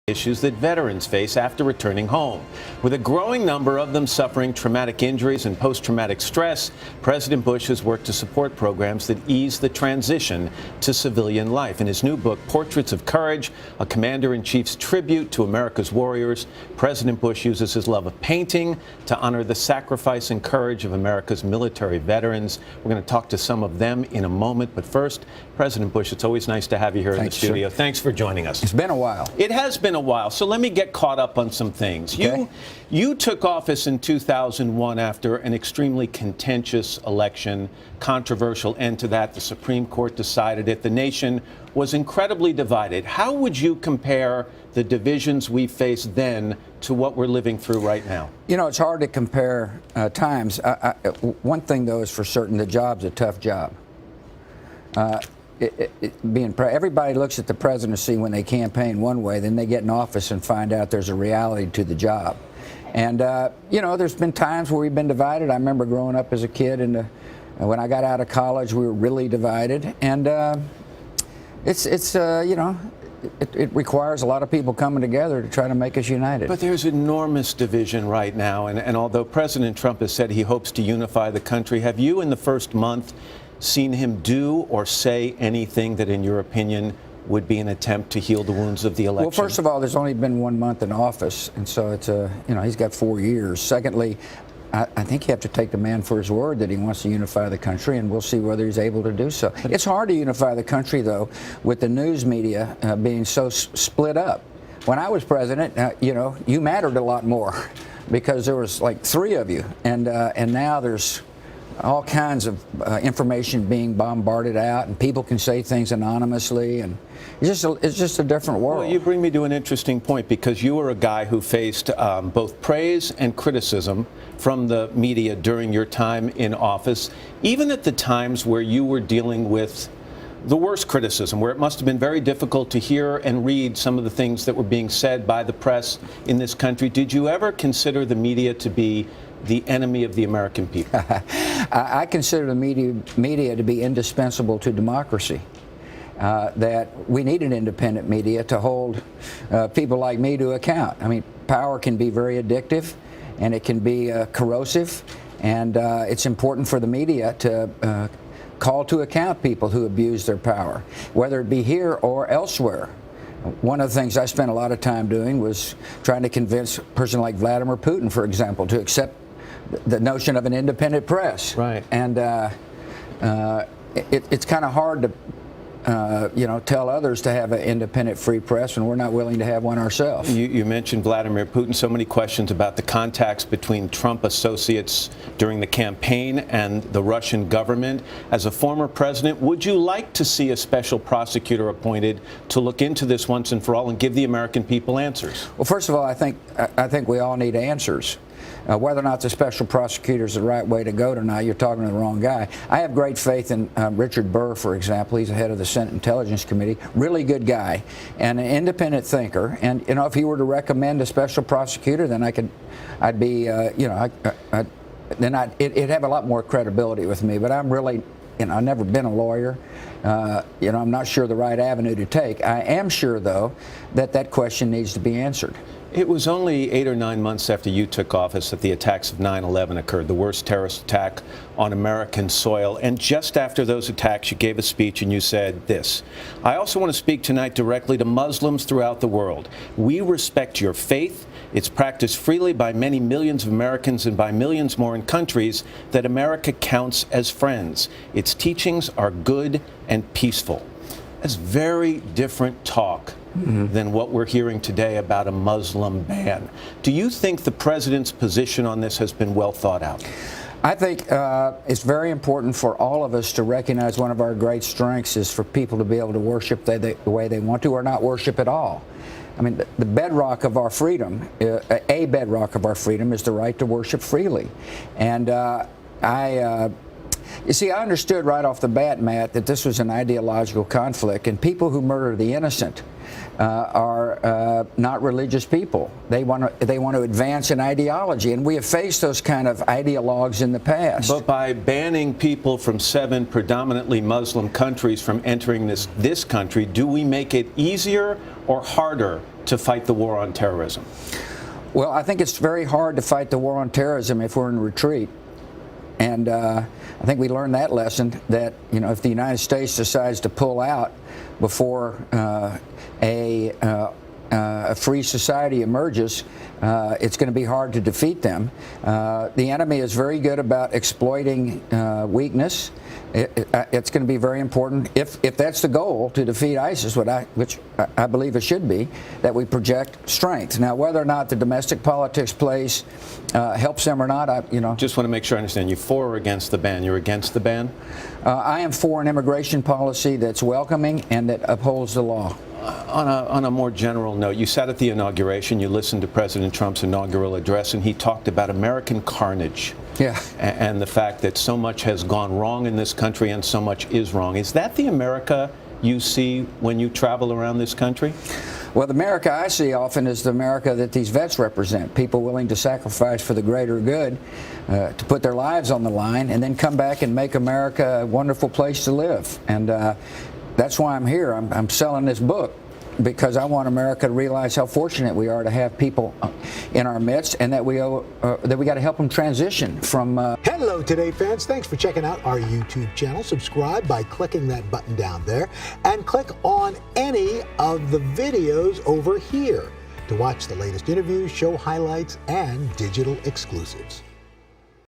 issues that veterans face after returning home. With a growing number of them suffering traumatic injuries and post-traumatic stress, President Bush has worked to support programs that ease the transition to civilian life. In his new book, Portraits of Courage, a Commander-in-Chief's tribute to America's warriors, President Bush uses his love of painting to honor the sacrifice and courage of America's military veterans. We're going to talk to some of them in a moment, but first, President Bush, it's always nice to have you here in the studio. Sir. Thanks for joining us. It's been a while. It has been a while, so let me get caught up on some things. Okay. You took office in 2001 after an extremely contentious election, controversial end to that. The Supreme Court decided it. The nation was incredibly divided. How would you compare the divisions we faced then to what we're living through right now? You know, it's hard to compare times. One thing, though, is for certain, the job's a tough job. Everybody looks at the presidency when they campaign one way, then they get in office and find out there's a reality to the job. And, you know, there's been times where we've been divided. I remember growing up as a kid, and when I got out of college, we were really divided. And you know, it requires a lot of people coming together to try to make us united. But there's enormous division right now. And although President Trump has said he hopes to unify the country, have you in the first month seen him do or say anything that, in your opinion, would be an attempt to heal the wounds of the election? Well, first of all, there's only been 1 month in office, and so it's you know, he's got 4 years. Secondly, I think you have to take the man for his word that he wants to unify the country, and we'll see whether he's able to do so. It's hard to unify the country, though, with the news media being so split up. When I was president, you know, you mattered a lot more because there was like 3 of you, and now there's all kinds of information being bombarded out, and people can say things anonymously, and it's just a different world. Well, you bring me to an interesting point, because you were a guy who faced both praise and criticism from the media during your time in office, even at the times where you were dealing with the worst criticism, where it must have been very difficult to hear and read some of the things that were being said by the press in this country. Did you ever consider the media to be the enemy of the American people? I consider the media to be indispensable to democracy. That we need an independent media to hold people like me to account. I mean, power can be very addictive, and it can be corrosive, and it's important for the media to call to account people who abuse their power, whether it be here or elsewhere. One of the things I spent a lot of time doing was trying to convince a person like Vladimir Putin, for example, to accept the notion of an independent press. Right. And it's kind of hard to you know, tell others to have an independent free press when we're not willing to have one ourselves. You mentioned Vladimir Putin. So many questions about the contacts between Trump associates during the campaign and the Russian government. As a former president, would you like to see a special prosecutor appointed to look into this once and for all and give the American people answers? Well, first of all, I think we all need answers. Whether or not the special prosecutor is the right way to go tonight, you're talking to the wrong guy. I have great faith in Richard Burr, for example. He's the head of the Senate Intelligence Committee. Really good guy and an independent thinker. And you know, if he were to recommend a special prosecutor, then I'd be, you know, it'd have a lot more credibility with me. But I'm really, you know, I've never been a lawyer. You know, I'm not sure the right avenue to take. I am sure, though, that question needs to be answered. It was only 8 or 9 months after you took office that the attacks of 9/11 occurred, the worst terrorist attack on American soil. And just after those attacks, you gave a speech and you said this: "I also want to speak tonight directly to Muslims throughout the world. We respect your faith. It's practiced freely by many millions of Americans and by millions more in countries that America counts as friends. Its teachings are good and peaceful." That's very different talk than what we're hearing today about a Muslim ban. Do you think the president's position on this has been well thought out? I think it's very important for all of us to recognize one of our great strengths is for people to be able to worship the way they want to, or not worship at all. I mean, the bedrock of our freedom, a bedrock of our freedom, is the right to worship freely. And you see, I understood right off the bat, Matt, that this was an ideological conflict, and people who murder the innocent are not religious people. They want to advance an ideology, and we have faced those kind of ideologues in the past. But by banning people from 7 predominantly Muslim countries from entering this country, do we make it easier or harder to fight the war on terrorism? Well, I think it's very hard to fight the war on terrorism if we're in retreat. And I think we learned that lesson, that if the United States decides to pull out before a free society emerges, it's going to be hard to defeat them. The enemy is very good about exploiting weakness. It's going to be very important, if that's the goal, to defeat ISIS, which I believe it should be, that we project strength. Now, whether or not the domestic politics plays helps them or not, Just want to make sure I understand. You for or against the ban? You're against the ban? I am for an immigration policy that's welcoming and that upholds the law. On a more general note, you sat at the inauguration, you listened to President Trump's inaugural address, and he talked about American carnage. Yeah. And the fact that so much has gone wrong in this country and so much is wrong. Is that the America you see when you travel around this country? Well, the America I see often is the America that these vets represent, people willing to sacrifice for the greater good, to put their lives on the line, and then come back and make America a wonderful place to live. And that's why I'm here. I'm selling this book, because I want America to realize how fortunate we are to have people in our midst, and that we got to help them transition from. Hello, Today fans. Thanks for checking out our YouTube channel. Subscribe by clicking that button down there, and click on any of the videos over here to watch the latest interviews, show highlights, and digital exclusives.